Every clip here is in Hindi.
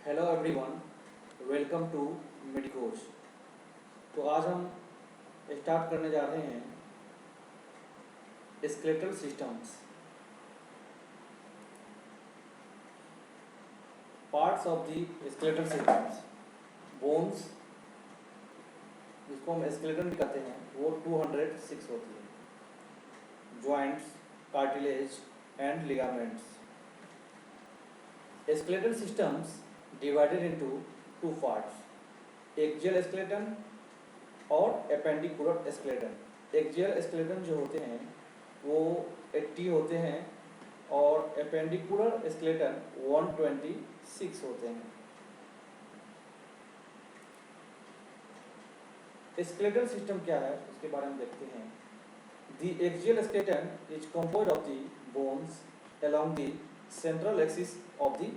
Hello everyone, welcome to Medicourse. तो आज हम स्टार्ट करने जा रहे हैं skeletal systems, parts of the skeletal systems. Bones, जिसको हम स्केलेटन कहते हैं, वो 206 होती है। Joints, cartilage and ligaments. Skeletal systems divided into two parts, axial skeleton और एपेंडिकुलर स्केलेटन। एक्सियल स्केलेटन जो होते हैं वो 80 होते हैं और एपेंडिकुलर स्केलेटन 126 होते हैं। स्केलेटल सिस्टम क्या है उसके बारे में देखते हैं। The axial skeleton is composed of the bones along the central axis of the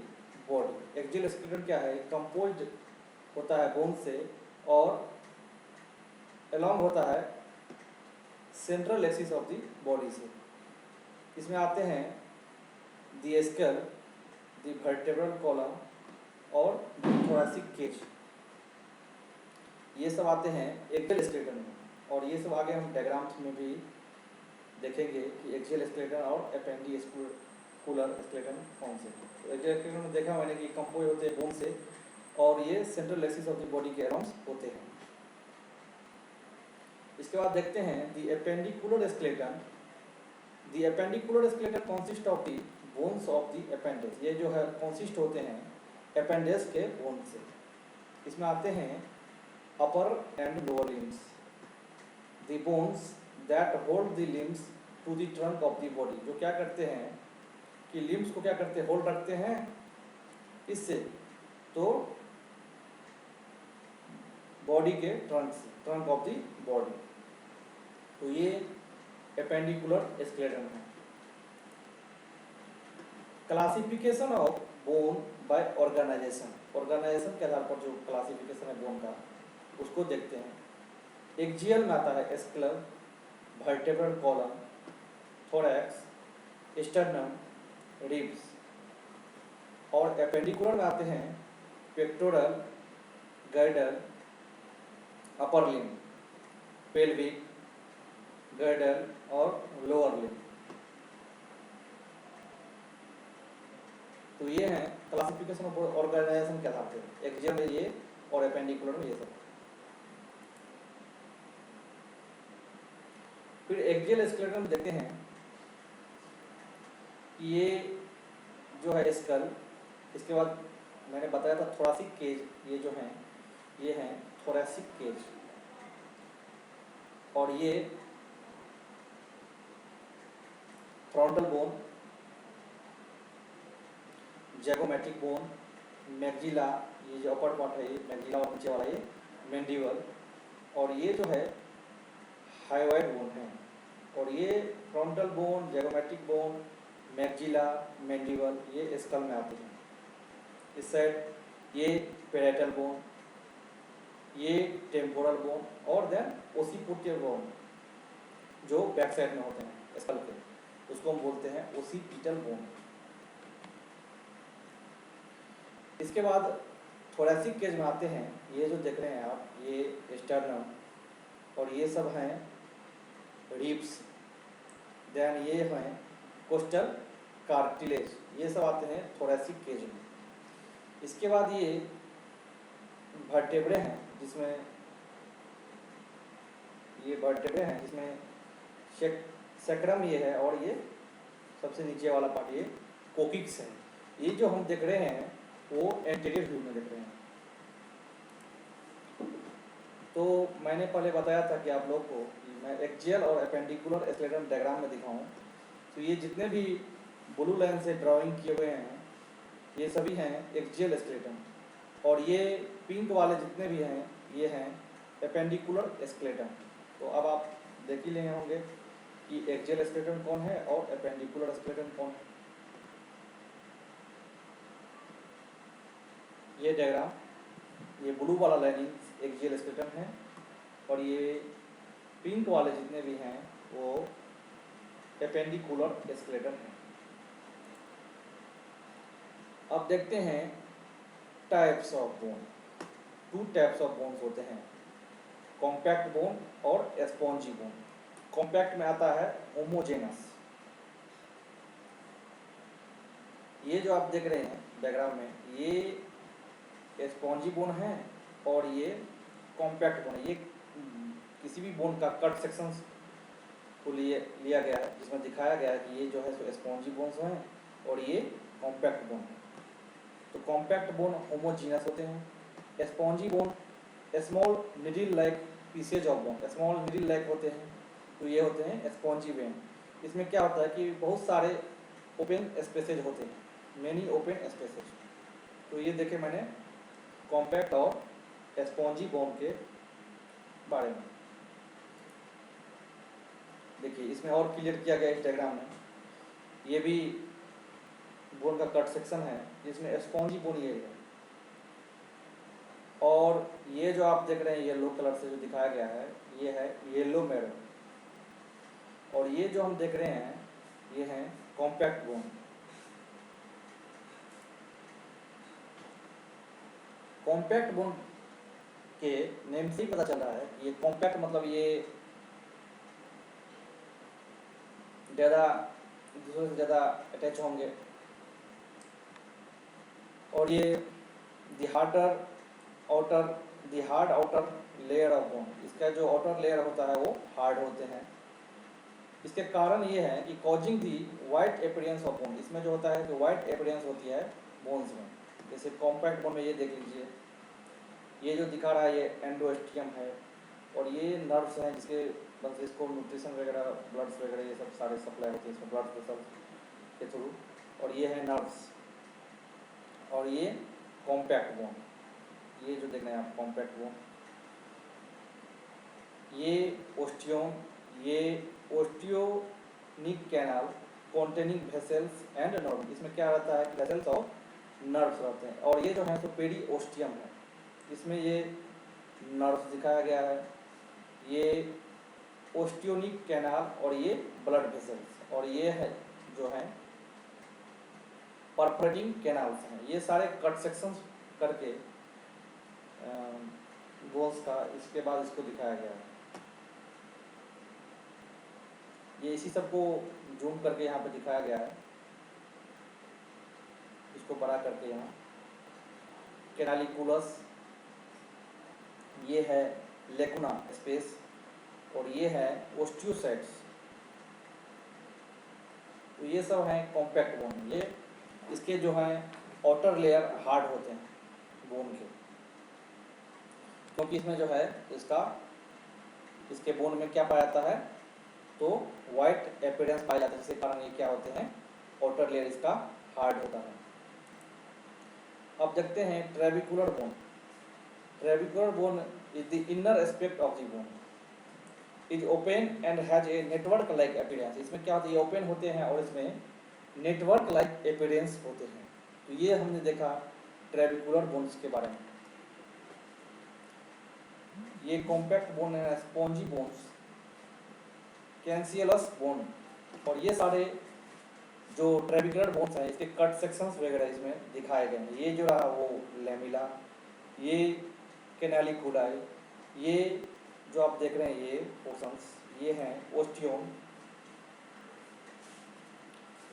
body। Axial skeleton क्या है? कंपोज्ड होता है बोन से और along होता है central axis of the body से। इसमें आते हैं the skull, the vertebral column और द थोरैसिक केज। ये सब आते हैं एक्सियल स्केलेटन में, और ये सब आगे हम डायग्राम्स में भी देखेंगे कि एक्सियल स्केलेटन और एपेंडिकुलर स्केलेटन कौन से। तो एक्सियल स्केलेटन में देखा मैंने कि कंपोज होते हैं बोन से और ये central axis of the body के अराउंड होते हैं। इसके बाद देखते हैं the appendicular skeleton. The appendicular skeleton consist of the bones of the appendage. ये जो है कॉन्सिस्ट होते हैं अपेंडेज के बोन से। इसमें आते हैं upper and lower limbs, the bones that hold the limbs to the trunk of the body. जो क्या करते हैं कि लिम्स को क्या करते हैं, होल्ड रखते हैं इससे, तो बॉडी के ट्रंक से, ट्रंक ऑफ द बॉडी। तो ये एपेंडिकुलर स्केलेटन है। Classification of bone by organization. Organization के आधार पर जो क्लासिफिकेशन है बोन का, उसको देखते हैं। एक्सियल में आता है skull, vertebral column, thorax, sternum, ribs. और एपेंडिकुलर में आते हैं pectoral, girdle, upper limb, pelvic, girdle और लोअर लिम। तो ये है क्लासिफिकेशन ऑफ ऑर्गेनाइजेशन के आधार पर। एक्सियल में ये और एपेंडिकुलर में ये सब। फिर एक्सियल स्केलेटन में देखते हैं कि ये जो है स्कल, इसके बाद मैंने बताया था थोरैसिक केज। ये जो हैं ये हैं थोरैसिक केज, और ये frontal bone, zygomatic bone, maxilla, ये जो अपर पार्ट है ये मैग्जिला और नीचे वाला ये मैंडिबल, और ये जो है हायोइड बोन है। और ये frontal bone, zygomatic bone, maxilla, mandible ये स्कल में आते हैं। इस साइड ये पैराइटल बोन, ये टेम्पोरल बोन, और देन ओसिपिटल बोन जो बैक साइड में होते हैं स्कल के, उसको हम बोलते हैं ओसिपिटल बोन। इसके बाद थोरैसिक केज में आते हैं। ये जो देख रहे हैं आप, ये स्टर्नम और ये सब हैं रिब्स, देन ये हैं कोस्टल कार्टिलेज, ये सब आते हैं थोरैसिक केज में। इसके बाद ये वर्टेब्रे हैं, जिसमें ये वर्टेब्रे हैं जिसमें सेक्रम ये है, और ये सबसे नीचे वाला पार्ट ये कोकिक्स है। ये जो हम देख रहे हैं वो एंटीरियर व्यू में देख रहे हैं। तो मैंने पहले बताया था कि आप लोग को मैं एक्सियल और एपेंडिकुलर स्केलेटन डायग्राम में दिखाऊं। तो ये जितने भी ब्लू लाइन से ड्राइंग किए हुए हैं ये सभी हैं एक्सियल स्केलेटन, और ये पिंक वाले जितने भी हैं ये हैं एपेंडिकुलर स्केलेटन। तो अब आप देख ही लेंगे होंगे कि एक्सियल स्केलेटन कौन है और एपेंडिकुलर स्केलेटन कौन है। ये डायग्राम, ये ब्लू वाला लाइनिंग एक्सियल स्केलेटन है, और ये पिंक वाले जितने भी हैं वो एपेंडिकुलर स्केलेटन है। अब देखते हैं types of bone, 2 types of bones होते हैं, कॉम्पैक्ट बोन और स्पॉन्जी बोन। कॉम्पैक्ट में आता है होमोजेनस, ये जो आप देख रहे हैं डायग्राम में, ये स्पॉन्जी बोन है और ये कॉम्पैक्ट बोन है। ये किसी भी बोन का कट सेक्शंस को लिया गया है, जिसमें दिखाया गया है कि ये जो है सो स्पॉन्जी बोन्स हैं और ये कॉम्पैक्ट बोन है। तो कॉम्पैक्ट बोन होमोजीनस होते हैं, spongy bone small needle like pieces of bone, small needle like होते हैं, तो ये होते हैं स्पॉन्जी बोन। इसमें क्या होता है कि बहुत सारे ओपन स्पेसेज होते हैं, मेनी ओपन स्पेसेज। तो ये देखे मैंने कॉम्पैक्ट और स्पॉन्जी बोन के बारे में। देखिए इसमें और क्लियर किया गया इस डायग्राम में, ये भी बोन का कट सेक्शन है जिसमें स्पॉन्जी बोन ये है, और ये जो आप देख रहे हैं येलो कलर से जो दिखाया गया है ये है येलो मैरो, और ये जो हम देख रहे हैं ये है कॉम्पैक्ट बोन। कॉम्पैक्ट बोन के नेम से ही पता चल रहा है कि ये कॉम्पैक्ट मतलब ये ज़्यादा दूसरे से ज़्यादा अटैच होंगे, और ये hard outer layer of bone, इसका जो आउटर लेयर होता है वो हार्ड होते हैं। इसके कारण ये है कि causing the white appearance of bone, इसमें जो होता है कि वाइट अपीयरेंस होती है बोन्स में। जैसे कॉम्पैक्ट बोन में ये देख लीजिए, ये जो दिखा रहा है ये एंडोस्टियम है, और ये नर्व्स हैं जिसके बस इसको न्यूट्रिशन वगैरह ब्लड्स वगैरह ये सब सारे सप्लाई होते हैं इसमें ब्लड वेसल के थ्रू, और ये है नर्व्स। और ये कॉम्पैक्ट बोन, ये जो देख रहे हैं आप कॉम्पैक्ट बोन, ये ओस्टियम, ये osteonic canal containing vessels and nerve, इसमें क्या रहता है वेसल्स और नर्व्स रहते हैं। और ये जो है तो पेरी ओस्टियम है, इसमें ये नर्व्स दिखाया गया है, ये ओस्टियोनिक कैनाल और ये ब्लड वेसल्स, और ये है जो है परफोरेटिंग कैनाल्स हैं। ये सारे कट सेक्शंस करके बोन्स का इसके बाद इसको दिखाया गया है। ये इसी सब को जूम करके यहाँ पे दिखाया गया है, इसको बड़ा करके यहाँ कैनालिकुलस, ये है लेकुना स्पेस, और ये है ओस्टियोसाइट्स। तो ये सब हैं कॉम्पैक्ट बोन। ये इसके जो है आउटर लेयर हार्ड होते हैं बोन के, क्योंकि इसमें जो है इसके बोन में क्या पाया जाता है तो वाइट अपीयरेंस पाया जाता है, जिसके कारण ये क्या होते हैं आउटर लेयर इसका हार्ड होता है। अब देखते हैं trabecular bone. Trabecular bone is the inner aspect of the bone, is open and has a network like appearance. इसमें क्या होता है, ये ओपन होते हैं और इसमें नेटवर्क लाइक अपीयरेंस होते हैं। तो ये हमने देखा ट्रेबिकुलर बोन्स के बारे में। ये कॉम्पैक्ट बोन है, स्पॉन्जी बोन्स, कैंसियलस बोन, और ये सारे जो ट्रेबिकुलर बोन्स हैं इसके कट सेक्शंस वगैरह इसमें दिखाए गए हैं। ये जो रहा वो लेमिला, ये कैनालिकुलाई, ये जो आप देख रहे हैं ये पोर्शंस, ये हैं ओस्टियम।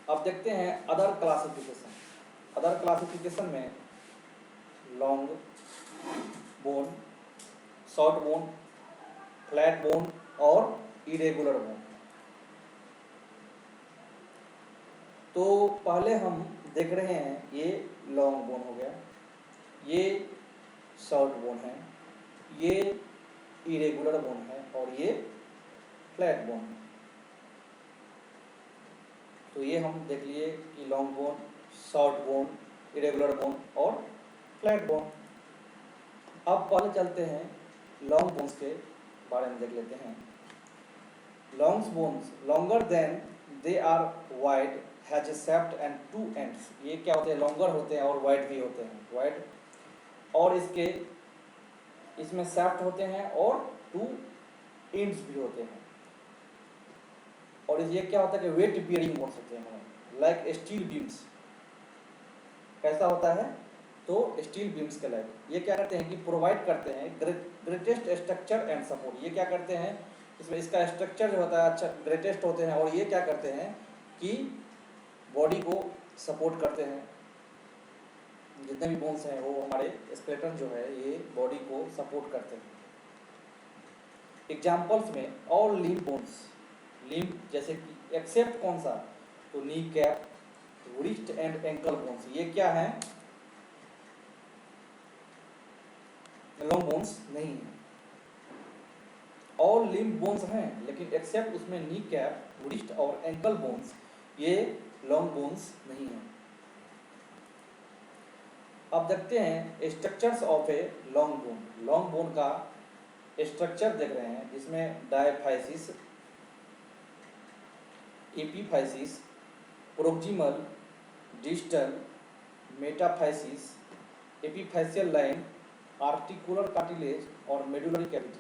अब देखते हैं अदर क्लासिफिकेशन। अदर क्लासिफिकेशन में long bone, short bone, flat bone और इरेगुलर बोन। तो पहले हम देख रहे हैं ये लॉन्ग बोन हो गया, ये शॉर्ट बोन है, ये इरेगुलर बोन है और ये फ्लैट बोन है। तो ये हम देख लिए कि long bone, short bone, irregular bone और फ्लैट बोन। अब पहले चलते हैं लॉन्ग बोन्स के बारे में देख लेते हैं। Long bones longer than they are wide has a shaft and 2 ends. ये क्या होते हैं, लॉन्गर होते हैं और वाइड भी होते हैं, वाइड, और इसमें शाफ्ट होते हैं और 2 एंड्स भी होते हैं। और ये क्या होता है कि वेट बियरिंग बोन्स होते हैं लाइक स्टील बीम्स। कैसा होता है तो स्टील बीम्स कहलाएगी। ये क्या करते हैं कि प्रोवाइड करते हैं ग्रेटेस्ट स्ट्रक्चर एंड सपोर्ट। ये क्या करते हैं, इसमें इसका स्ट्रक्चर जो होता है अच्छा ग्रेटेस्ट होते हैं, और ये क्या करते हैं कि बॉडी को सपोर्ट करते हैं। जितने भी बोन्स हैं वो हमारे स्केलेटन जो है ये बॉडी को सपोर्ट करते हैं। एग्जाम्पल्स में ऑल लिम्ब बोन्स, लिम्ब जैसे कि एक्सेप्ट कौन सा, तो नी cap, wrist and ankle bones, ये क्या है, लॉन्ग बोन्स नहीं है। ऑल लिम्ब बोन्स हैं लेकिन एक्सेप्ट उसमें नी कैप, रिस्ट और एंकल बोन्स, ये लॉन्ग बोन्स नहीं है। अब देखते हैं structures of a long bone. Long bone का स्ट्रक्चर देख रहे हैं जिसमें diaphysis, epiphysis, proximal, distal, metaphysis, epiphyseal line, articular cartilage और मेडुलरी कैविटी।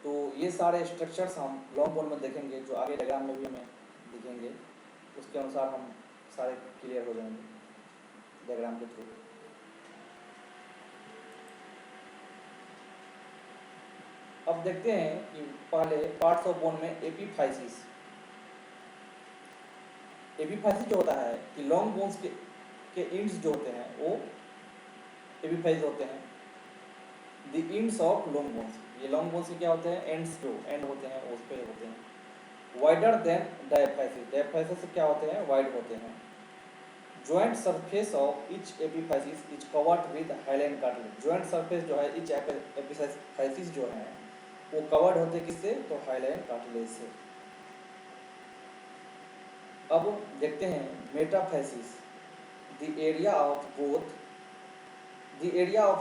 तो ये सारे स्ट्रक्चर्स हम लॉन्ग बोन में देखेंगे, जो आगे डायग्राम में भी हमें दिखेंगे, उसके अनुसार हम सारे क्लियर हो जाएंगे डायग्राम के थ्रू। अब देखते हैं कि पहले पार्ट्स ऑफ बोन में एपीफाइसिस। एपीफाइसिस जो होता है कि लॉन्ग बोन्स के इंड्स जो होते हैं वो एपीफाइस होते हैं। The ends of long bones, ये लॉन्ग बोन्स के क्या होते हैं, एंड्स जो एंड होते हैं उस पे होते हैं। वाइडर देन डायफाइसिस, डायफाइसिस से क्या होते हैं, वाइड होते हैं। Joint surface of each epiphysis is covered with hyaline cartilage. Joint surface जो है ईच एपीफाइसिस जो है वो कवर्ड होते किससे, तो हाइलाइन कार्टिलेज से। अब देखते हैं metaphysis, the area of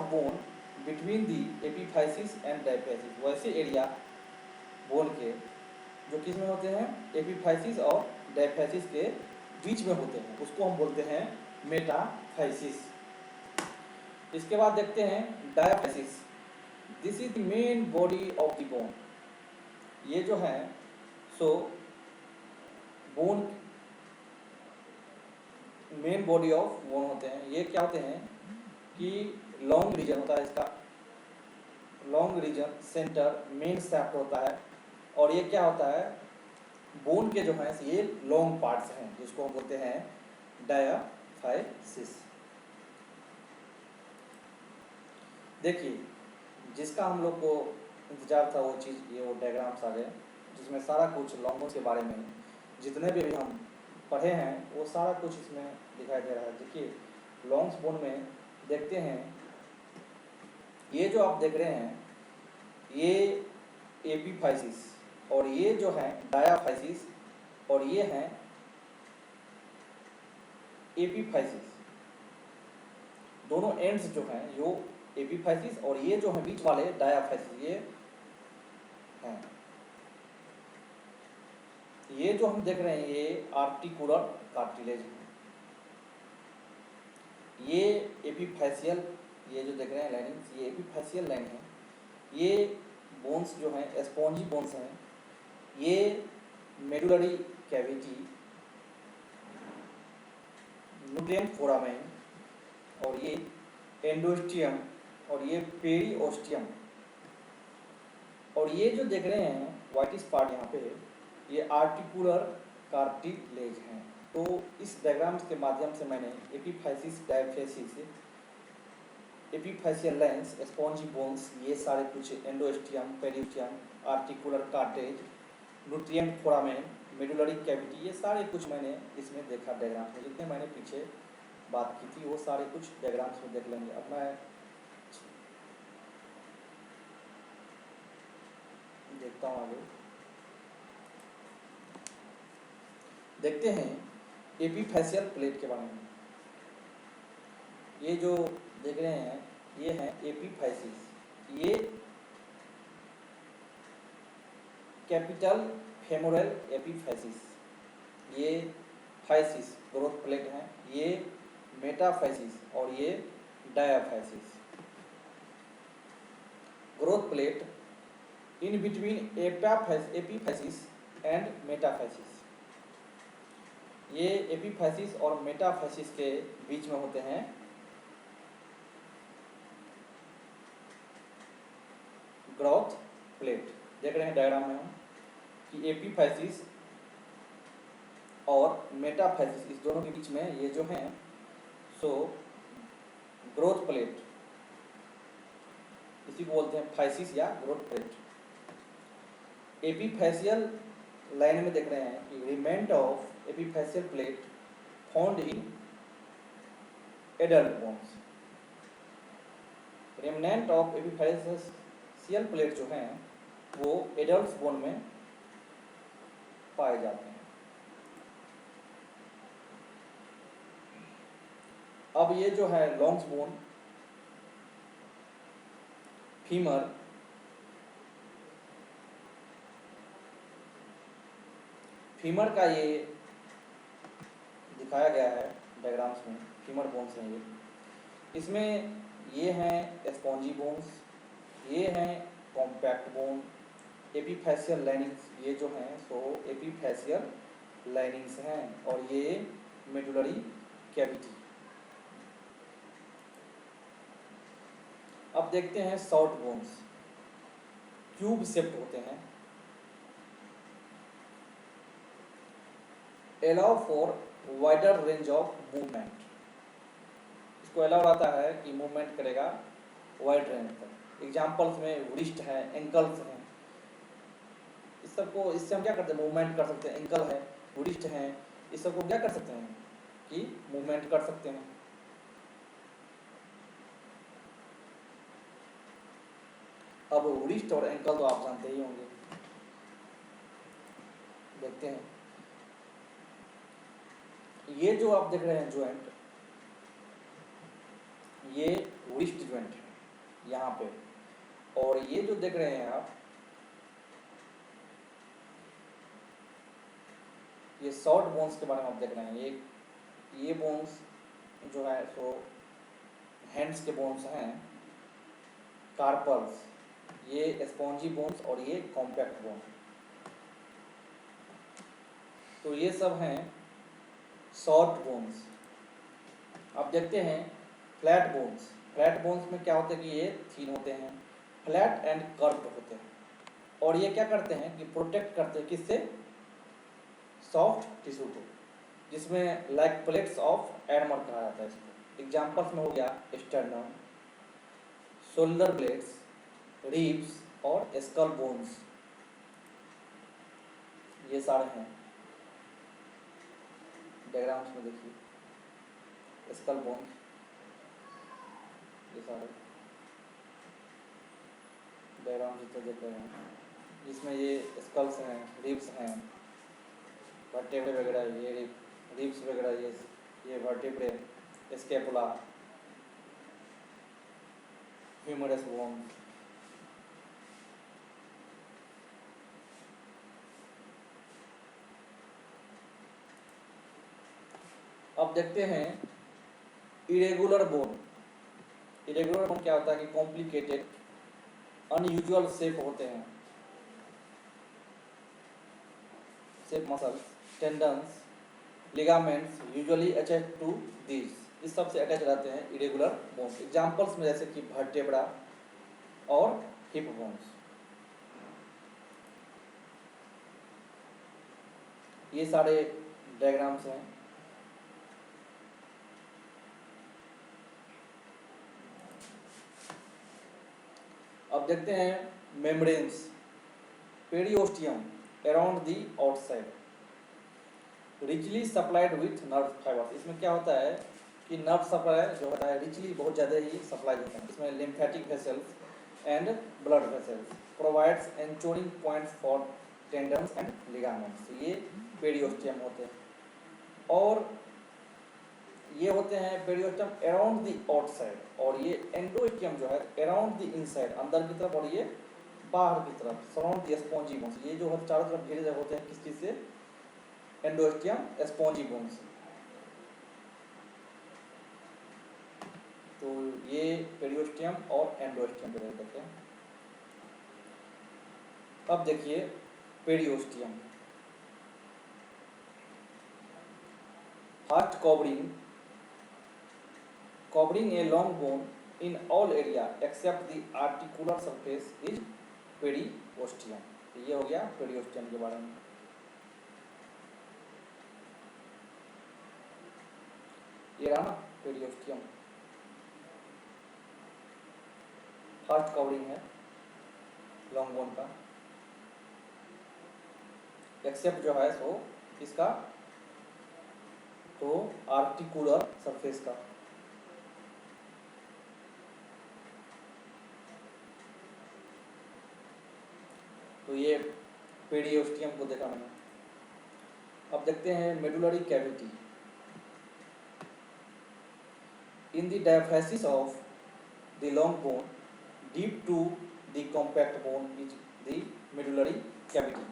bone between the epiphysis and diaphysis. वैसे एरिया बोन के जो किस में होते हैं, एपीफाइसिस और डायफाइसिस के बीच में होते हैं, उसको हम बोलते हैं मेटाफाइसिस। इसके बाद देखते हैं diaphysis, this is the main body of the bone. ये जो है सो bone main body of bone होते हैं। ये क्या होते हैं कि लॉन्ग रीजन होता है इसका, long region centre main shaft होता है, और ये क्या होता है, बोन के जो है ये लॉन्ग पार्ट्स हैं जिसको हम बोलते हैं डायफाइसिस। देखिए जिसका हम लोग को इंतजार था वो चीज़, ये वो डायग्राम्स आ गए जिसमें सारा कुछ लॉन्ग बोन के बारे में जितने भी हम पढ़े हैं वो सारा कुछ इसमें दिखाई दे रहा है। देखिए लॉन्ग बोन में देखते हैं, ये जो आप देख रहे हैं ये एपीफाइसिस, और ये जो है डायफाइसिस, और ये है एपीफाइसिस। दोनों एंड्स जो हैं यो एपीफाइसिस, और ये जो है बीच वाले डायफाइसिस, ये हैं। ये जो हम देख रहे हैं ये आर्टिकुलर कार्टिलेज है। ये एपीफाइशियल, ये जो देख रहे हैं लाइनिंग्स, ये एपीफाइशियल लाइन है। ये बोन्स जो हैं स्पॉन्जी बोन्स हैं। ये मेडुलरी कैविटी, न्यूट्रिएंट फोरामेन, और ये एंडोस्टियम, और ये पेरिओस्टियम, और ये जो देख रहे हैं व्हाइटिश पार्ट यहाँ पे, ये आर्टिकुलर कार्टिलेज हैं। तो इस डायग्राम के माध्यम से मैंने epiphysis, diaphysis, epiphyseal lines, spongy bones, ये सारे कुछ, endosteum, periosteum, articular cartilage, nutrient foramen, medullary cavity, ये सारे कुछ मैंने इसमें देखा डायग्राम में। जितने मैंने पीछे बात की थी वो सारे कुछ डायग्राम्स में देख लेंगे। अब मैं देखता हूँ आगे, देखते हैं एपीफाइशियल प्लेट के बारे में। ये जो देख रहे हैं ये है एपीफाइसिस। ये कैपिटल फेमोरल एपीफाइसिस, ये फाइसिस ग्रोथ प्लेट है, ये मेटाफाइसिस, और ये diaphysis. Growth plate in between epiphysis and metaphysis. ये एपीफैसिस और मेटाफैसिस के बीच में होते हैं ग्रोथ प्लेट। देख रहे हैं डायग्राम में हम कि एपीफैसिस और मेटाफैसिस इस दोनों के बीच में ये जो हैं सो ग्रोथ प्लेट, इसी को बोलते हैं फैसिस या ग्रोथ प्लेट। एपीफैसियल लाइन में देख रहे हैं कि remnant of epiphyseal plate found in adult bones. Remnant of epiphyseal plate जो हैं वो एडल्ट बोन में पाए जाते हैं। अब ये जो है लॉन्ग्स बोन, फीमर, फीमर का ये दिखाया गया है डायग्राम्स में, फीमर बोन्स हैं ये। इसमें ये हैं स्पॉन्जी बोन्स, ये हैं कॉम्पैक्ट बोन, एपीफैसियल लाइनिंग्स ये जो हैं सो एपीफैसियल लाइनिंग्स हैं, और ये मेडुलरी कैविटी। अब देखते हैं शॉर्ट बोन्स, क्यूब शेप्ड होते हैं, allow for wider range of movement. इसको अलाउ रहता है कि मूवमेंट करेगा वाइड रेंज तक। एग्जाम्पल्स में रिस्ट है, एंकल्स हैं, इस सबको, इससे हम क्या करते हैं मूवमेंट कर सकते हैं। एंकल है, रिस्ट है, इस सबको क्या कर सकते हैं कि मूवमेंट कर सकते हैं। अब रिस्ट और एंकल तो आप जानते ही होंगे। देखते हैं, ये जो आप देख रहे हैं ज्वाइंट, ये रिस्ट ज्वाइंट है यहाँ पे, और ये जो देख रहे हैं आप ये शॉर्ट बोन्स के बारे में आप देख रहे हैं। ये बोन्स जो है सो हैंड्स के बोन्स हैं, कार्पल्स, ये स्पॉन्जी बोन्स और ये कॉम्पैक्ट बोन। तो ये सब हैं शॉर्ट बोन्स। अब देखते हैं फ्लैट बोन्स। फ्लैट बोन्स में क्या होता है कि ये थीन होते हैं, फ्लैट एंड कर्व्ड होते हैं, और ये क्या करते हैं कि प्रोटेक्ट करते हैं किससे, सॉफ्ट टिश्यू को, जिसमें लाइक प्लेट्स ऑफ एडमर कहा जाता है इसको। एग्जाम्पल्स में हो गया स्टर्नम, शोल्डर ब्लेड्स, रिब्स और स्कल बोन्स, ये सारे हैं डायग्राम्स में। देखिए स्कल बोन्स, ये सारे डायग्राम जितने देख रहे हैं, जिसमें ये स्कल्स हैं, रिब्स हैं, वर्टेब्रे वगैरह, ये रिब्स वगैरह, ये वर्टेब्रे, स्कैपुला, ह्यूमरस बोन। अब देखते हैं इरेगुलर बोन। इरेगुलर बोन क्या होता है कि कॉम्प्लिकेटेड अनयूजुअल शेप होते हैं, shape muscles, tendons, ligaments usually attach to this, इस सब से अटैच रहते हैं इरेगुलर बोन्स। एग्जांपल्स में जैसे कि वर्टेब्रा और हिप बोन्स, ये सारे डायग्राम्स हैं। अब देखते हैं membranes, periosteum around the outside, richly supplied with nerve fibres. इसमें क्या होता है कि नर्व सप्लाई जो होता है रिचली बहुत ज़्यादा ही सप्लाई होता है। इसमें lymphatic vessels and blood vessels provides anchoring points for tendons and ligaments, ये पेरिओस्टियम होते हैं। और ये होते हैं पेरिओस्टियम अराउंड दी आउटसाइड, और ये एंडोस्टियम जो है अराउंड दी इनसाइड, अंदर की तरफ, और ये बाहर की तरफ, सराउंड दी स्पॉन्जी बोन्स। ये जो होते चारों तरफ घेरे होते हैं किस चीज़ से, एंडोस्टियम स्पॉन्जी बोन्स। तो ये पेरिओस्टियम और एंडोस्टियम के रहते हैं। अब देखिए periosteum, First, covering a long bone in all area except the articular surface is periosteum. ये हो गया periosteum के बारे में। ये रहा ना periosteum, फर्स्ट कवरिंग है लॉन्ग बोन का, एक्सेप्ट जो है सो इसका तो आर्टिकुलर सरफेस का। तो ये पेरियोस्टियम को देखा मैंने। अब देखते हैं medullary cavity. In the diaphysis of the long bone deep to the compact bone is the medullary cavity.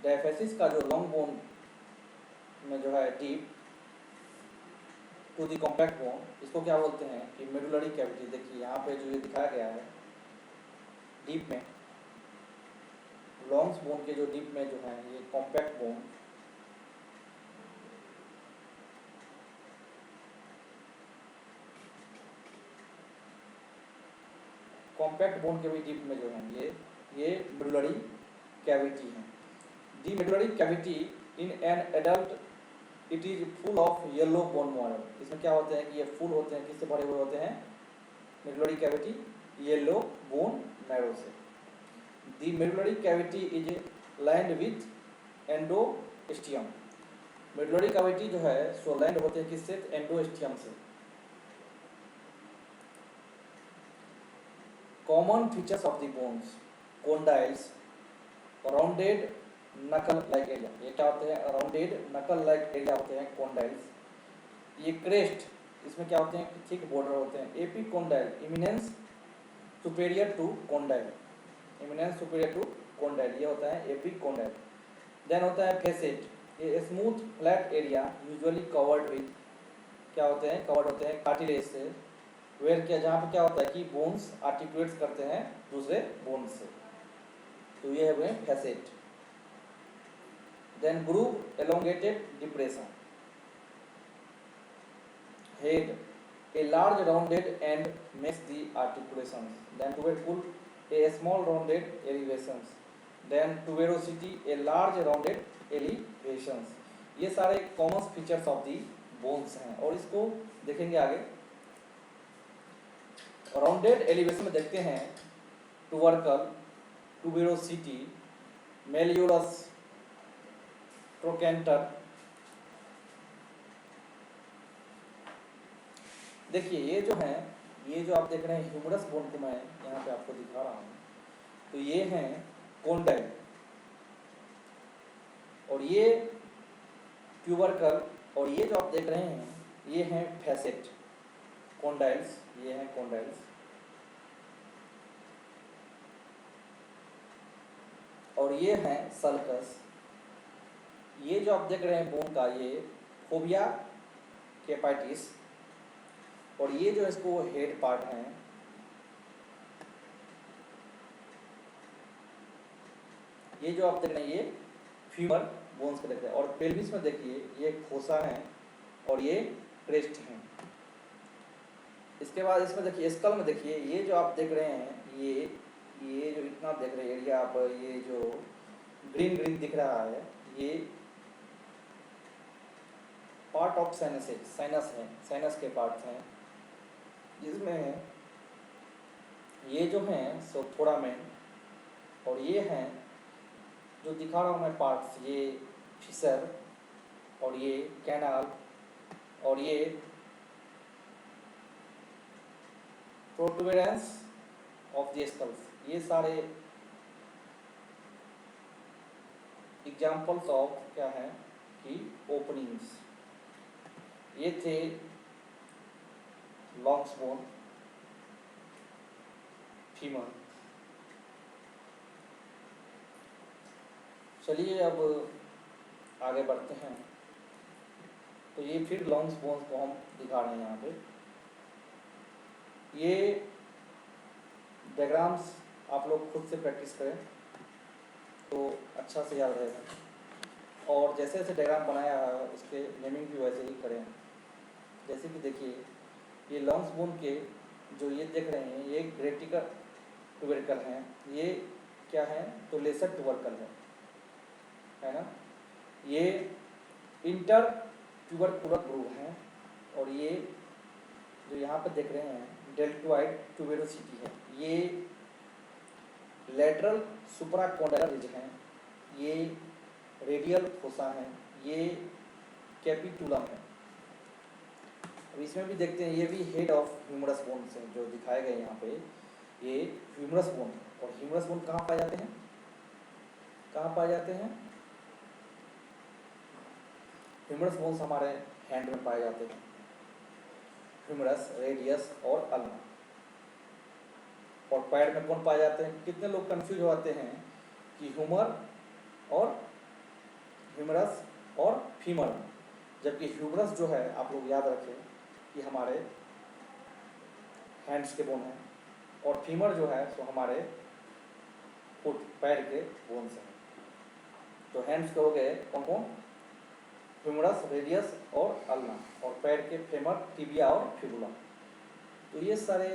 Diaphysis का जो लॉन्ग बोन में जो है deep to the compact bone, इसको क्या बोलते हैं कि मेडुलरी कैविटी। देखिए यहाँ पे जो ये दिखाया गया है डीप में, लॉन्ग्स बोन के जो डीप में जो है ये कॉम्पैक्ट बोन, कॉम्पैक्ट बोन के भी डीप में जो है ये मेडुलरी कैविटी है। The medullary cavity in an adult it is full of yellow bone model. इसमें क्या होते हैं कि ये फुल होते हैं, किससे भरे हुए होते हैं? Medullary cavity yellow bone marrow से। The medullary cavity is lined with endosteum. Medullary cavity जो है सो लाइंड होते हैं किससे? एंडोस्टियम से। Common features of the bones, condyles, rounded knuckle like area. ये क्या होते हैं? राउंडेड नकल लाइक एरिया होते हैं कॉन्डाइल्स। ये क्रेस्ट, इसमें क्या होते हैं? थिक बॉर्डर होते हैं। Epicondyle, eminence superior to condyle, eminence superior to condyle, ये होता है एपिकोंडाइल। देन होता है फेसेट, ये smooth flat area usually covered with, क्या होते हैं? कवर्ड होते हैं कार्टिलेज से। वेयर क्या, जहाँ पे क्या होता है कि बोन्स आर्टिकुलेट्स करते हैं दूसरे बोन्स से, तो ये है facet. Then groove elongated depression, head a large rounded end makes the articulations, then tubercle a small rounded elevations, then tuberosity a large rounded elevations। ये सारे common features of the bones हैं और इसको देखेंगे आगे। राउंडेड एलिवेशन में देखते हैं टुबरकल, टुबेरोसिटी, मेलियोलस, ट्रोकेंटर। देखिए ये जो है, ये जो आप देख रहे हैं ह्यूमरस बोन को मैं यहाँ पे आपको दिखा रहा हूँ, तो ये हैं कॉन्डाइल और ये ट्यूबरकल, और ये जो आप देख रहे हैं ये हैं फैसेट। कॉन्डाइल्स, ये हैं कॉन्डाइल्स, और ये हैं सल्कस। ये जो आप देख रहे हैं बोन का, ये फोबिया कैपाइटिस, और ये जो इसको हेड पार्ट है, ये जो आप देख रहे हैं ये फीमर बोन्स को देख रहे हैं। और पेल्विस में देखिए ये फोसा है और ये क्रेस्ट है। इसके बाद इसमें देखिए स्कल में देखिए ये जो आप देख रहे हैं ये जो इतना देख रहे हैं एरिया आप, ये जो ग्रीन ग्रीन दिख रहा है ये पार्ट ऑफ साइनस है, साइनस है, साइनस के पार्ट्स हैं। जिसमें ये जो हैं सो फोरामेन, और ये हैं जो दिखा रहा हूँ मैं पार्ट्स, ये फिशर और ये कैनाल और ये प्रोटूबरेंस ऑफ द स्कल्स, ये सारे एग्जाम्पल्स ऑफ क्या है कि ओपनिंग्स। ये थे लॉन्ग्स बोन, फीमर। चलिए अब आगे बढ़ते हैं। तो ये फिर लॉन्ग्स बोन्स को हम दिखा रहे हैं यहाँ पे। ये डायग्राम्स आप लोग खुद से प्रैक्टिस करें। तो अच्छा से याद रहेगा। और जैसे जैसे डायग्राम बनाया है उसके नेमिंग भी वैसे ही करें। जैसे कि देखिए ये लॉन्ग्स बोन के जो ये देख रहे हैं ये ग्रेटिकल ट्यूबरकल हैं, ये क्या है तो लेसर ट्यूबरकल है ना। ये इंटर ट्यूबरकुलर ग्रूव हैं और ये जो यहाँ पर देख रहे हैं डेल्टोइड ट्यूबेरोसिटी है, ये लेटरल सुप्राकोंडाइलर रिज हैं, ये रेडियल फोसा हैं, ये कैपिटुलम है। अब इसमें भी देखते हैं ये भी हेड ऑफ ह्यूमरस बोन से जो दिखाए गए यहाँ पे, ये ह्यूमरस बोन है। और ह्यूमरस बोन कहाँ पाए जाते हैं, कहाँ पाए जाते हैं? ह्यूमरस बोन्स हमारे हैंड में पाए जाते हैं, ह्यूमरस, रेडियस और अल्ना। और पैर में कौन पाए जाते हैं? कितने लोग कंफ्यूज होते हैं कि ह्यूमर और ह्यूमरस और फीमर, जबकि ह्यूमरस जो है आप लोग याद रखें कि हमारे हैंड्स के बोन हैं और फीमर जो है तो हमारे फुट पैर के बोन्स हैं। तो हैंड्स के हो गए कौन कौन? ह्यूमरस, रेडियस और अल्ना, और पैर के फेमर, टिबिया और फिबुला। तो ये सारे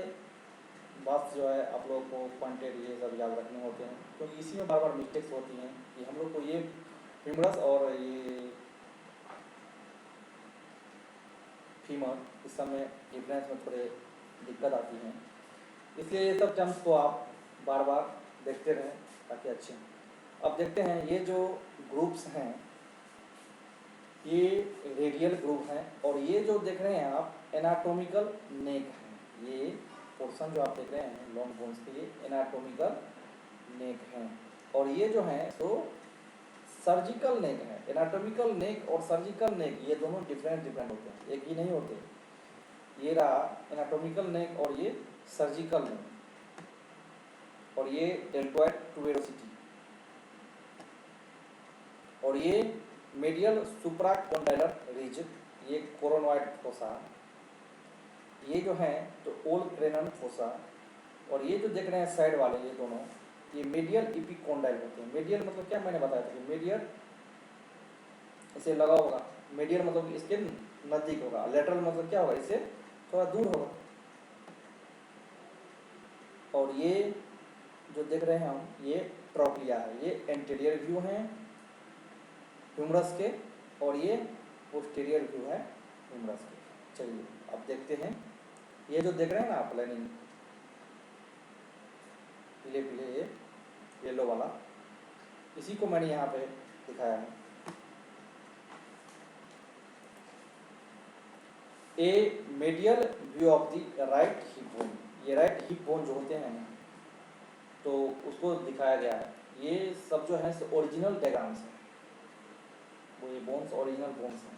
बात जो है आप लोगों को पॉइंटेड ये सब याद रखने होते हैं, क्योंकि इसी में बार बार मिस्टेक्स होती हैं कि हम लोग को ये ह्यूमरस और ये फीमर इस समय डिफरेंस में थोड़े दिक्कत आती हैं, इसलिए ये सब टर्म्स को आप बार बार देखते रहें ताकि अच्छे। अब देखते हैं ये जो ग्रुप्स हैं ये रेडियल ग्रुप हैं, और ये जो देख रहे हैं आप एनाटॉमिकल नेक हैं, ये पोर्शन जो आप देख रहे हैं लॉन्ग बोन्स के ये एनाटॉमिकल नेक हैं। और ये जो हैं तो सर्जिकल नेक है। एनाटॉमिकल नेक और सर्जिकल नेक ये दोनों डिफरेंट होते हैं, एक ही नहीं होते। ये रहा एनाटॉमिकल नेक और ये सर्जिकल नेक, और ये डेल्टोइड ट्यूबेरोसिटी, और ये मीडियल सुप्राकोंडाइलर रिज, ये कोरोनॉइड फोसा, ये जो हैं तो ओल्क्रेनन फोसा, और ये जो देख रहे हैं साइड वाले ये दोनों ये मीडियल इपिकोंडाइल होते हैं। मीडियल मतलब क्या मैंने बताया था कि मीडियल इसे लगा होगा, मीडियल मतलब इसके नजदीक होगा, लेटरल मतलब क्या होगा इससे थोड़ा दूर होगा। और ये जो देख रहे हैं हम ये ट्रोक्लिया है, ये एंटीरियर व्यू हैं ह्यूमरस के, और ये पोस्टीरियर व्यू है ह्यूमरस के। चलिए अब देखते हैं ये जो देख रहे हैं ना आप लाइनिंग पीले पीले ये येलो वाला, इसी को मैंने यहाँ पे दिखाया है। A medial view of the right hip bone, ये राइट हिप बोन जो होते हैं तो उसको दिखाया गया है। ये सब जो है ओरिजिनल डायग्राम्स हैं, वो ये बोन्स ओरिजिनल बोन्स हैं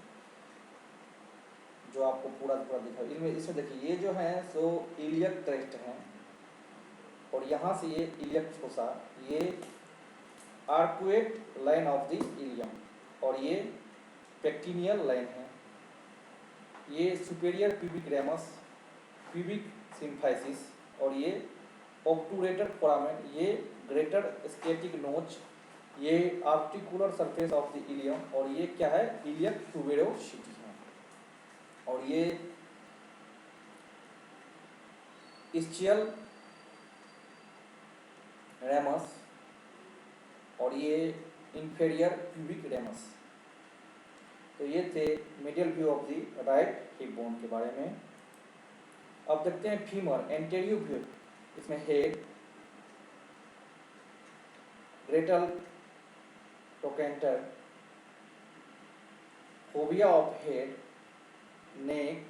जो आपको पूरा दिखा। इसमें देखिए ये जो है सो इलियक क्रेस्ट हैं, और यहाँ से ये इलियक फोसा, ये arcuate line of the ilium, और ये पेक्टिनियल लाइन है, ये superior pubic ramus, pubic symphysis, और ये ऑब्टूरेटर फोरामेन, ये ग्रेटर स्केटिक नोच, ये articular surface of the ilium, और ये क्या है इलियक ट्यूबेरोसिटी है, और ये इस्चियल रेमस, और ये इंफेरियर प्यूबिक रेमस। तो ये थे medial view of the right hip bone के बारे में। अब देखते हैं फीमर एंटीरियर व्यू, इसमें head, greater trochanter, fovea of head, neck,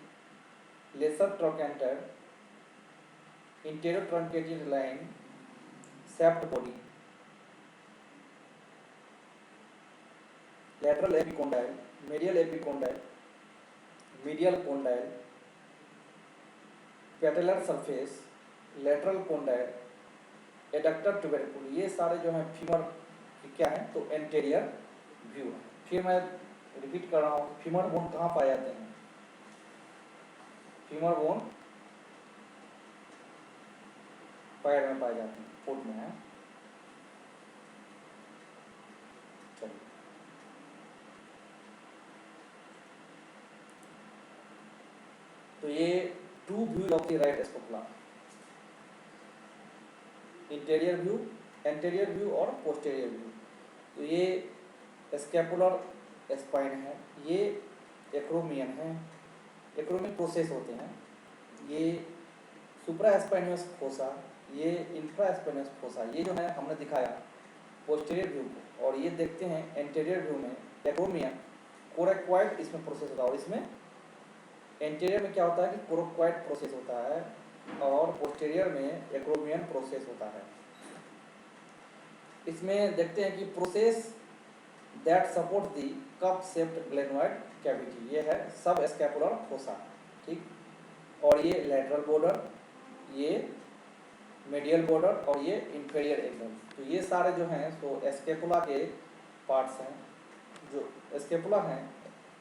lesser trochanter, interior truncated line, सेप्ट body, lateral epicondyle, medial epicondyle, medial condyle, patellar surface, lateral condyle, adductor tubercle, ये सारे जो हैं फीमर क्या है तो एंटीरियर व्यू है। फिर मैं रिपीट कर रहा हूँ, फीमर बोन कहाँ पाए जाते हैं? फीमर बोन पैर में पाए जाते हैं, फुट में है। तो ये two view of the right scapula, interior view, anterior view और पोस्टीरियर व्यू। तो ये स्कैपुलर स्पाइन है, ये एक्रोमियन है, एक्रोमियन प्रोसेस होते हैं, ये सुप्रा स्पाइनस फोसा, ये इंफ्रा स्पाइनस फोसा, ये जो है हमने दिखाया पोस्टीरियर व्यू को। और ये देखते हैं एंटीरियर व्यू में एक्रोमियन कोरेक्वाइड इसमें प्रोसेस होता है, और इसमें एंटीरियर में क्या होता है कि कोरेक्वाइड प्रोसेस होता है और पोस्टीरियर में एक्रोमियन प्रोसेस होता है। इसमें देखते हैं कि process that support the cup shaped glenoid cavity, ये है सब स्कैपुलर फोसा, ठीक। और ये लेटरल बॉर्डर, ये मेडियल बॉर्डर और ये इंफीरियर एंगल। तो ये सारे जो हैं तो स्कैपुला के पार्ट्स हैं, जो स्कैपुला हैं,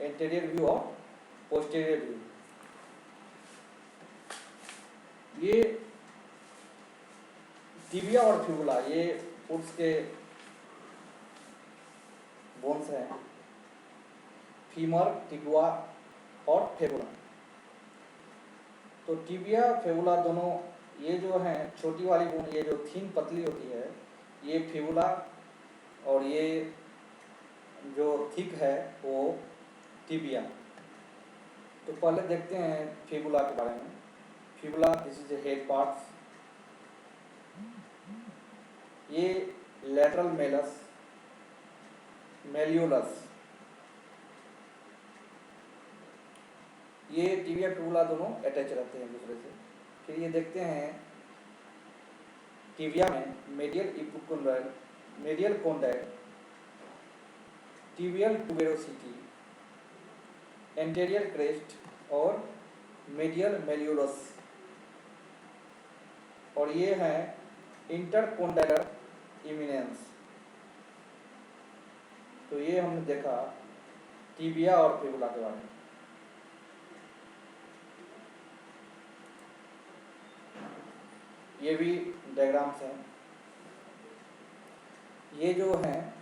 एंटीरियर व्यू और पोस्टीरियर व्यू। ये टिबिया और फिबुला, ये फुट्स के बोन्स हैं, फीमर, टिबुआ और फेबुला। तो टिबिया फेबुला दोनों ये जो हैं छोटी वाली बोन, ये जो थीन पतली होती है ये फिबुला, और ये जो थिक है वो टिबिया। तो पहले देखते हैं फिबुला के बारे में। Fibula this is head parts, ये लेटरल मेलस, मेलियोलस, ये टिबिया फिबुला दोनों अटैच रहते हैं दूसरे से। फिर ये देखते हैं टिबिया में medial epicondyle, medial condyle, tibial tuberosity, anterior crest और मेडियल मेलियोलस। और ये है इंटरकोंडाइलर इमिनेंस। तो ये हमने देखा टिबिया और फिबुला के बारे में। ये भी डायग्राम्स हैं। ये जो हैं,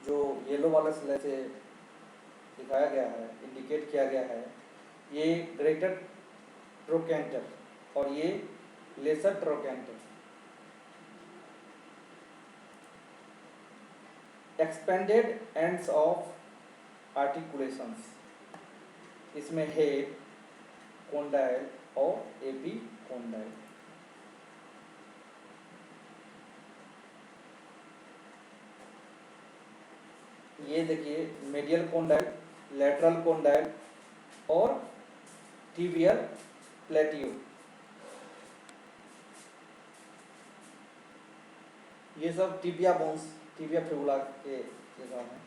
जो येलो वाले स्लेट से दिखाया गया है, इंडिकेट किया गया है, ये ग्रेटर ट्रोकेंटर और ये lesser trochanter. Expanded ends of articulations, इसमें हेड, कोंडाइल और एपीकोंडाइल। ये देखिए मेडियल कोंडाइल, लेटरल कोंडाइल और टिबियल प्लेटियो। ये सब टिबिया बोन्स, टिबिया फिबुला के जगह हैं।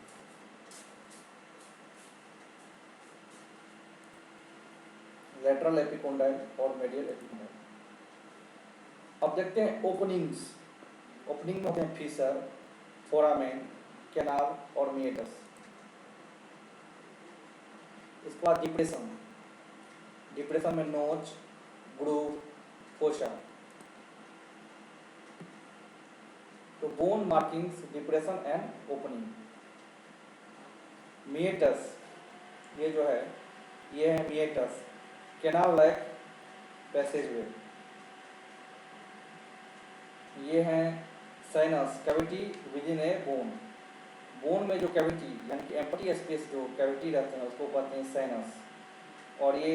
लेटरल एपिकोंडाइल और मेडियल एपिकोंडाइल। अब देखते हैं ओपनिंग्स। ओपनिंग में होते हैं फिशर, फोरामेन, कैनाल और मिएटस। इसके बाद डिप्रेशन, डिप्रेशन में नोच, ग्रूव, फोसा। तो bone markings, depression and opening. Meatus, ये जो है ये है मिएटस, कैनाल लाइक पैसेजवे। ये है साइनस, कैविटी विदिन ए बोन। बोन में जो कैविटी यानी कि एम्प्टी स्पेस जो कैविटी रहते हैं उसको कहते हैं साइनस। और ये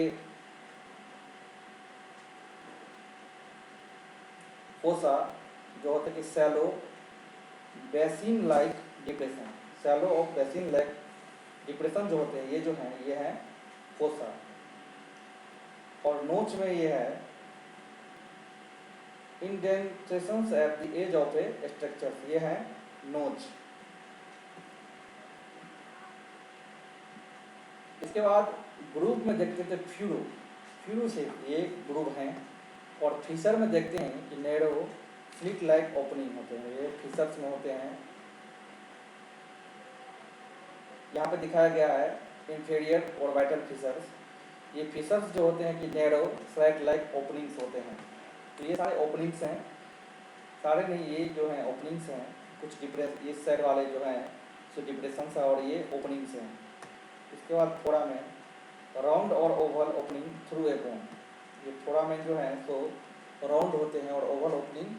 फोसा जो होता है कि shallow basin like depression, shallow और बेसिन लाइक डिप्रेशन जो होते हैं ये जो हैं ये है फोसा। और नोच में ये है indentations at the edge of a structure, ये है नोच। इसके बाद ग्रुप में देखते थे फ्यूरो, फ्यूरो से ये ग्रुप हैं। और फिशर में देखते हैं कि नैरो स्लिट लाइक ओपनिंग होते हैं, ये फिशर्स में होते हैं। यहाँ पे दिखाया गया है इंफीरियर और वाइटल फिशर्स। ये फिशर्स जो होते हैं कि नैरो स्लाइट लाइक ओपनिंग्स होते हैं। तो ये सारे ओपनिंग्स हैं, सारे नहीं, ये जो हैं ओपनिंग्स हैं। कुछ डिप्रेस, इस साइड वाले जो हैं सो डिप्रेशंस है और ये ओपनिंग्स हैं। इसके बाद फोरामेन, राउंड और Oval opening through a bone. ये फोरामेन जो है तो राउंड होते हैं और ओवल ओपनिंग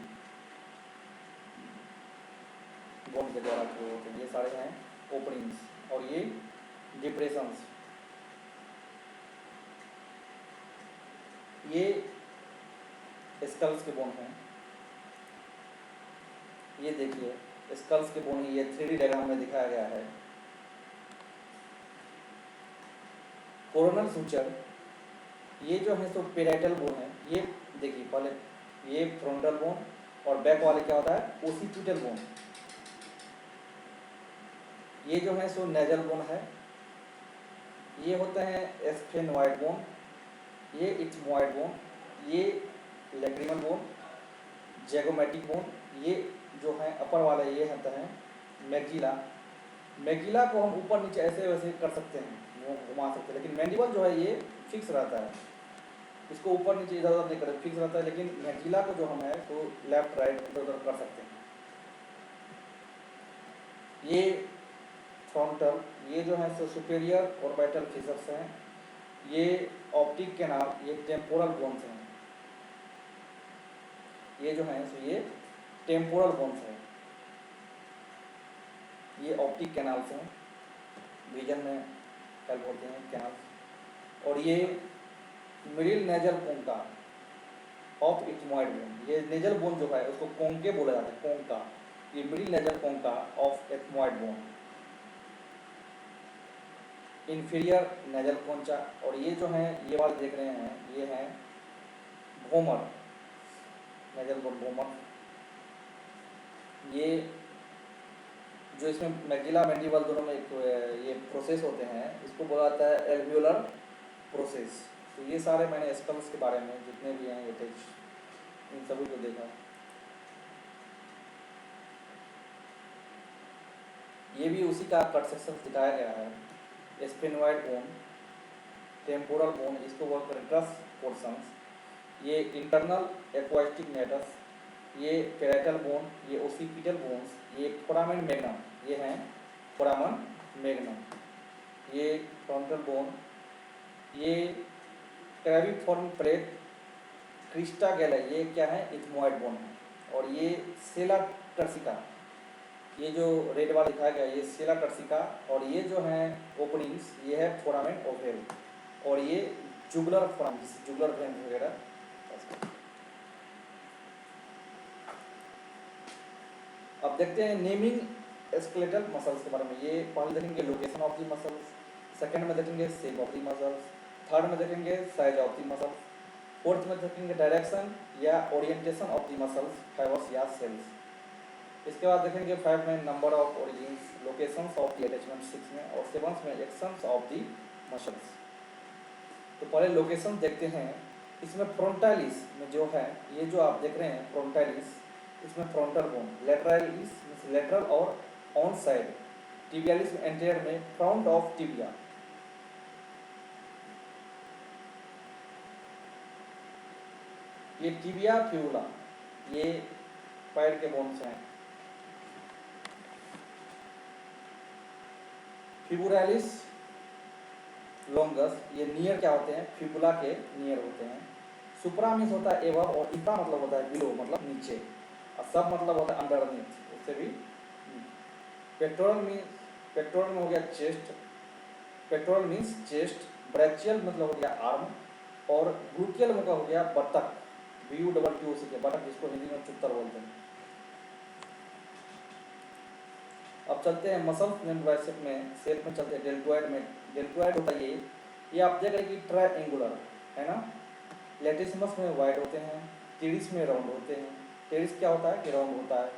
बोन के द्वारा किए होते हैं। ये सारे हैं ओपनिंग्स और ये डिप्रेशंस। ये स्कल्स के बोन हैं। ये देखिए स्कल्स के बोन, ये 3D डायग्राम में दिखाया गया है। कोरोनल सूचर ये जो है सो पेराइटल बोन है। ये देखिए पहले ये फ्रंटल बोन और बैक वाले क्या होता है ओसिपिटल बोन। ये जो है सो नेजल बोन है। ये होते हैं स्फेनोइड बोन, ये इथमोइड बोन, ये लैक्रिमल बोन, जैगोमेटिक बोन। ये जो है अपर वाला ये होता है मैक्सिला। मैक्सिला को हम ऊपर नीचे ऐसे वैसे कर सकते हैं, घुमा सकते हैं, लेकिन मैंडिबल जो है ये फिक्स रहता है। इसको ऊपर नीचे इधर उधर नहीं कर फिक्स रहता है, लेकिन मैक्सिला को जो हम है तो लेफ्ट राइट इधर उधर कर सकते हैं। ये फ्रंटल, ये जो है सो सुपेरियर ऑर्बिटल फिशर्स हैं। ये ऑप्टिक कैनाल, ये टेम्पोरल बोन्स हैं। ये जो है सो ये टेम्पोरल बोन्स हैं। ये ऑप्टिक कैनाल्स हैं, विजन में हेल्प होते हैं कैनाल्स। और ये middle nasal concha of ethmoid bone. ये नेजल बोन जो है उसको कोंके बोला जाता है, कोंका। ये middle nasal concha of ethmoid bone. Inferior nasal concha. और ये जो है ये वाले देख रहे हैं ये है भोमर, नेजल बोन भोमर। ये जो इसमें मैक्सिला मैंडिबल दोनों में ये प्रोसेस होते हैं, इसको बोला जाता है एल्वियोलर प्रोसेस। तो ये सारे मैंने स्कल्स के बारे में जितने भी हैं ये टेक्स्ट इन सभी को देखा। ये भी उसी का कट सेक्शन दिखाया गया है। स्फेनोइड बोन, टेम्पोरल बोन, इसको बोलते हैं ट्रस पोर्शंस। ये इंटरनल एक्वास्टिक नेटस, ये पेराइटल बोन, ये ओसिपिटल बोन्स, ये फोरामेन मैग्नम, ये हैं फोरामेन मैग्नम, ये फ्रंटल बोन, ये क्रेविफॉर्म प्लेट क्रिस्टा गैला, ये क्या है इथमोइड बोन है। और ये सेला टर्सिका, ये जो रेड वाला दिखाया गया ये सेला टर्सिका। और ये जो है ओपनिंग्स ये है फोरामेन ओवेल। और ये जुगुलर फोराम, जुगुलर वेन वगैरह। अब देखते हैं नेमिंग स्केलेटल मसल्स के बारे में। ये पहले देखेंगे location of the muscles, second में देखेंगे shape of the muscles, third में देखेंगे size of the muscles, fourth में देखेंगे डायरेक्शन या orientation of the muscles, fibres या सेल्स। इसके बाद देखेंगे 5 में number of origins, locations of the attachment 6 में, और 7 में एक्शंस ऑफ द मसल्स। तो पहले लोकेशन देखते हैं। इसमें फ्रंटालिस में जो है ये जो आप देख रहे हैं फ्रंटालिस, इसमें फ्रंटल बोन, लेटरालिस लेटरल और ऑन साइड, टिबियालिस में एंटीरियर में फ्रंट ऑफ टिबिया। ये टिबिया फ्यूला, ये पैर के बोन्स हैं। फिबुरालिस लॉन्गस, ये नियर क्या होते हैं फिबुला के नियर होते हैं। सुप्रा मीन्स होता है एवर, और इंफ्रा मतलब होता है बिलो मतलब नीचे, और सब मतलब होता है अंडरनीथ, उससे भी। पेक्टोरल में हो गया चेस्ट, पेक्टोरल मीन्स चेस्ट, ब्रैचियल मतलब हो गया आर्म, और ग्लूटियल मतलब हो गया बतख, BUTT के बतख, जिसको हिंदी में चुत्तर बोलते हैं। अब चलते हैं मसल्स में, बाइसेप में, शेप में चलते हैं डेल्टोइड में। डेल्टोइड होता है ये आप देख रहे हैं कि ट्रायंगुलर है ना। लेटिसिमस में वाइड होते हैं, टेरिस में राउंड होते हैं। टेरिस क्या होता है कि राउंड होता है।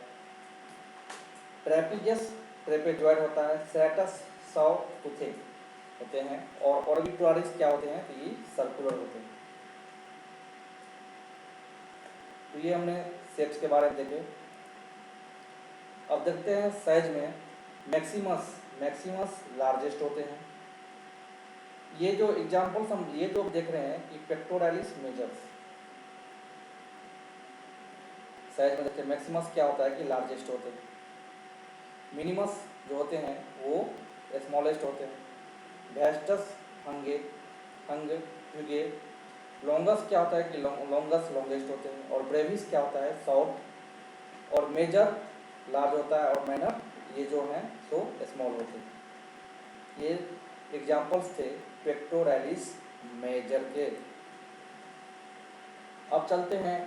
ट्रेपीजियस ट्रेपेजॉइड होता है। सेटस सौ टूथे होते हैं, और ऑर्बिटोरिस क्या होते हैं तो ये सर्कुलर होते हैं। तो ये हमने शेप्स के बारे में देखे। अब देखते हैं साइज में। मैक्सिमस लार्जेस्ट होते हैं। ये जो एग्जांपल्स हम ये जो देख रहे हैं कि पेक्टोरालिस मेजर्स, साइज में देखते हैं मैक्सिमस क्या होता है कि लार्जेस्ट होते हैं। मिनिमस जो होते हैं वो स्मॉलेस्ट होते हैं। वेस्टस हंगे, लॉन्गस क्या होता है कि लॉन्गस लॉन्गेस्ट होते हैं, और ब्रेविस क्या होता है शॉर्ट, और मेजर लार्ज होता है, और माइनर ये जो हैं सो स्मॉल होते हैं। ये एग्जाम्पल्स थे पेक्टोरैलिस मेजर के। अब चलते हैं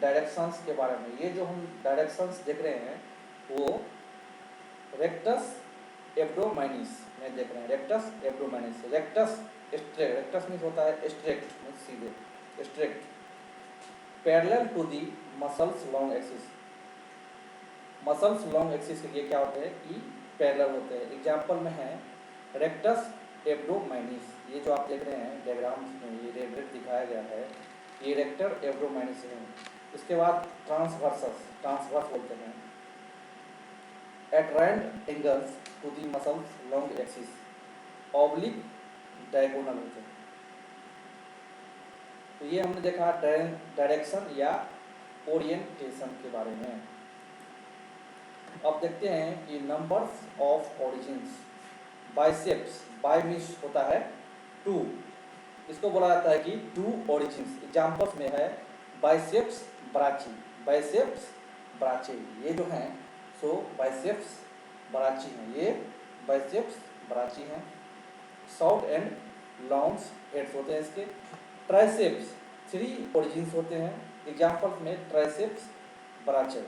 डायरेक्शंस के बारे में। ये जो हम डायरेक्शंस देख रहे हैं वो रेक्टस एब्डोमिनिस में देख रहे हैं। Rectus abdominis, rectus straight, rectus means होता है स्ट्रेक्ट, सीधे straight, parallel to the muscles long axis. Muscles long axis के लिए क्या होते हैं कि पैरेलल होते हैं। एग्जाम्पल में है रेक्टस एब्डोमिनिस, ये जो आप देख रहे हैं डायग्राम्स में ये रेड दिखाया गया है, ये रेक्टर एब्डोमिनिस है। इसके बाद ट्रांसवर्सस, ट्रांसवर्स बोलते हैं at right angles to the muscles long axis, oblique diagonal होते हैं। तो ये हमने देखा डायरेक्शन या ओरिएंटेशन के बारे में। अब देखते हैं कि numbers of origins. Biceps, by means होता है टू, इसको बोला जाता है कि टू ओरिजिन्स। एग्जाम्पल्स में है बाइसेप्स ब्राची, बाइसेप्स ब्राची, ये जो हैं सो बाइसेप्स ब्राची हैं, ये बाइसेप्स ब्राची हैं। शॉर्ट एंड लॉन्ग हेड्स होते हैं इसके। ट्राइसेप्स थ्री ओरिजिन्स होते हैं। एग्जाम्पल्स में ट्राइसेप्स ब्राचर।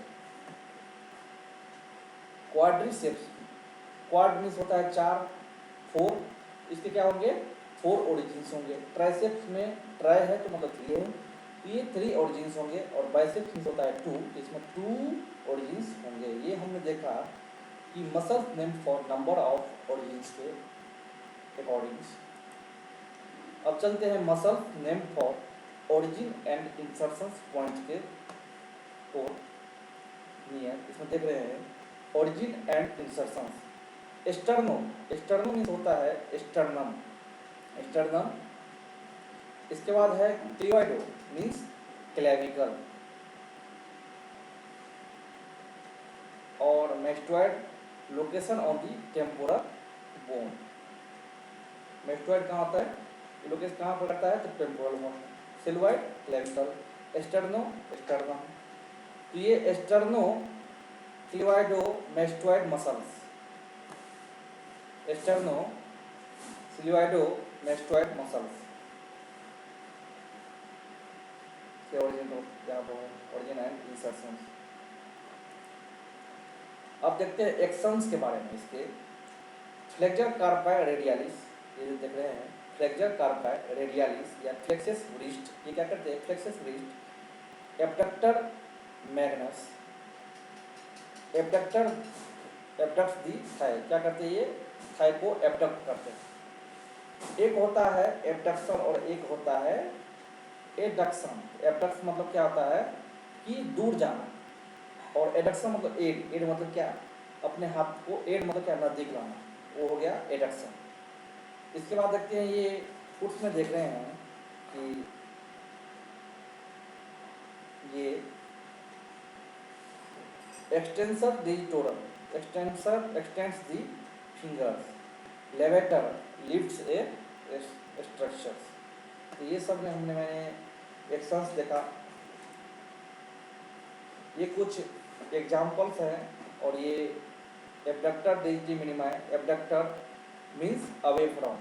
क्वाड्रिसेप्स, क्वाड मीन्स होता है चार, फोर, इसके क्या होंगे फोर ओरिजिन्स होंगे। ट्राइसेप्स में ट्राई है तो मतलब थ्री है, ये थ्री ओरिजिन्स होंगे। और बाइसेप्स मीन्स होता है टू, इसमें टू ओरिजिन्स होंगे। ये हमने देखा कि muscles name for number of origins के अकॉर्डिंग। अब चलते हैं muscle name for origin and insertions point के और नियर। इसमें देख रहे हैं origin and insertions. Sterno, sterno means होता है स्टर्नम, स्टर्नम। इसके बाद है क्लिवाइडो मीन्स क्लेविकल, और mastoid location on the temporal bone. Mastoid कहाँ होता है, लोकेशन कहाँ पर करता है तो temporal bone. Cleido clavicle, sterno sternum. तो ये sterno cleido mastoid muscles, sterno cleido mastoid muscles के ओरिजिन एंड इंसर्शंस। अब देखते हैं एक्शंस के बारे में इसके। फ्लेक्सर कार्पाई रेडियालिस, ये जो देख रहे हैं फ्लेक्सर कार्पाई रेडियालिस या फ्लेक्सस व्रिस्ट, ये क्या करते हैं plexus wrist. Abductor Magnus, abductor एब्डक्ट्स दी थाई, क्या करते हैं ये थाई को एब्डक्ट करते हैं। एक होता है एब्डक्शन और एक होता है एडक्शन। एब्डक्शन मतलब क्या होता है कि दूर जाना, और एडक्शन मतलब एड, एड मतलब क्या अपने हाथ को, एड मतलब क्या नजदीक लाना, वो हो गया एडक्शन। इसके बाद देखते हैं ये फुट्स में देख रहे हैं कि ये extensor digitorum, extensor extends the fingers, levator lifts a structures. तो ये सब में मैंने एक्शंस देखा। ये कुछ एग्जाम्पल्स हैं, और ये abductor digiti minimi, abductor means away from,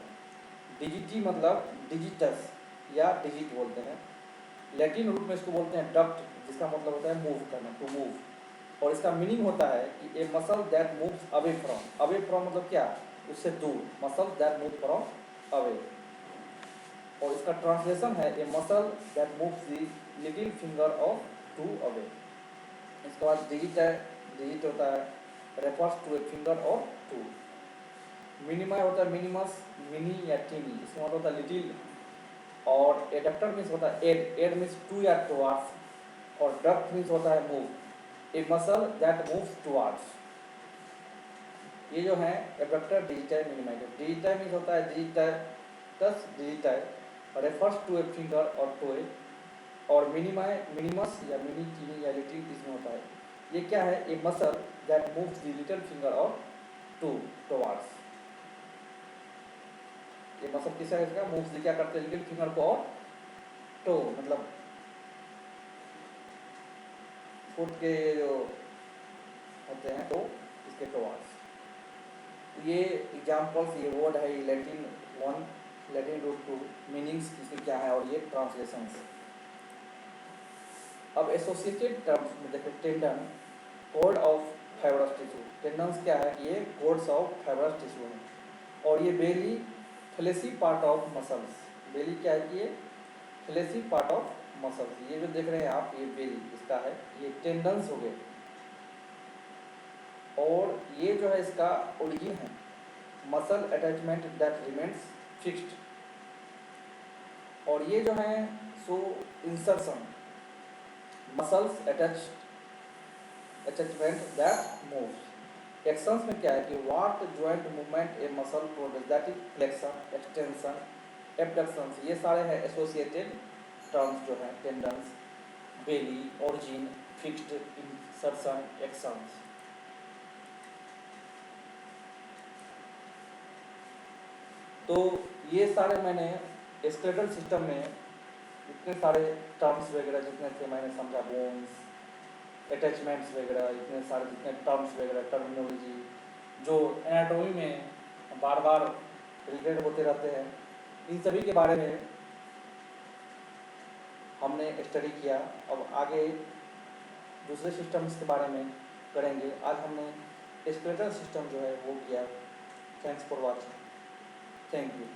digiti मतलब डिजिटस या डिजिट बोलते हैं। लैटिन रूट में इसको बोलते हैं डक्ट, जिसका मतलब होता है मूव करना, टू मूव। और इसका मीनिंग होता है कि a muscle that moves away from, away from मतलब क्या उससे दूर, muscle that move from away. और इसका ट्रांसलेशन है a muscle that moves the little finger of toe away. इसके बाद डिजिट है, डिजिट होता है रेफर्स टू ए फिंगर और टू। मिनिमा होता है मिनिमस, मिनी या टीनी, इसका मतलब होता है लिटिल। और एडक्टर मीन्स होता है एड, एड मीन्स टू या टुवार्ड्स, और डक्ट मीन्स होता है move, a muscle that moves towards. ये जो है adductor digiti minimi. Digiti means होता है digitus, digiti refers to a finger और टोए, और मिनिमाई मिनिमस या मिनी टीनी या लिटिल इसमें होता है। ये क्या है a muscle that moves the little finger और टू टुवार्ड्स। ये मसल किस है इसका मूव्स क्या करते हैं लिटिल फिंगर को और टो मतलब फुट के जो होते हैं तो इसके टोवर्ड्स। ये एग्जाम्पल्स, ये वर्ड है, ये Latin one, Latin root two, meanings इसके क्या है और ये ट्रांसलेशंस। अब एसोसिएटेड टर्म्स में देखो, tendon, cord of fibrous tissue. Tendons क्या है कि ये कॉर्ड्स ऑफ फाइब्रस टिश्यू है। और ये बेली फ्लेसी पार्ट ऑफ मसल्स। बेली क्या है कि ये फ्लेसी पार्ट ऑफ मसल्स। ये जो देख रहे हैं आप, ये बेली इसका है, ये टेंडन्स हो गए। और ये जो है इसका ओरिजिन है muscle attachment that remains fixed. और ये जो है सो insertion, muscles attachment that moves. Actions में क्या है कि what joint movement a muscle produce, that is flexion, extension, abduction. ये सारे हैं एसोसिएटेड टर्म्स जो है, tendons, belly, origin, fixed, insertion, actions. तो ये सारे मैंने स्केलेटल सिस्टम में इतने सारे टर्म्स वगैरह जितने थे मैंने समझा, बोन्स, अटैचमेंट्स वगैरह, इतने सारे जितने टर्म्स वगैरह, टर्मिनोलॉजी जो एनाटॉमी में बार बार रिलेटेड होते रहते हैं, इन सभी के बारे में हमने स्टडी किया। अब आगे दूसरे सिस्टम्स के बारे में करेंगे। आज हमने स्केलेटल सिस्टम जो है वो किया। Thanks for watching. Thank you.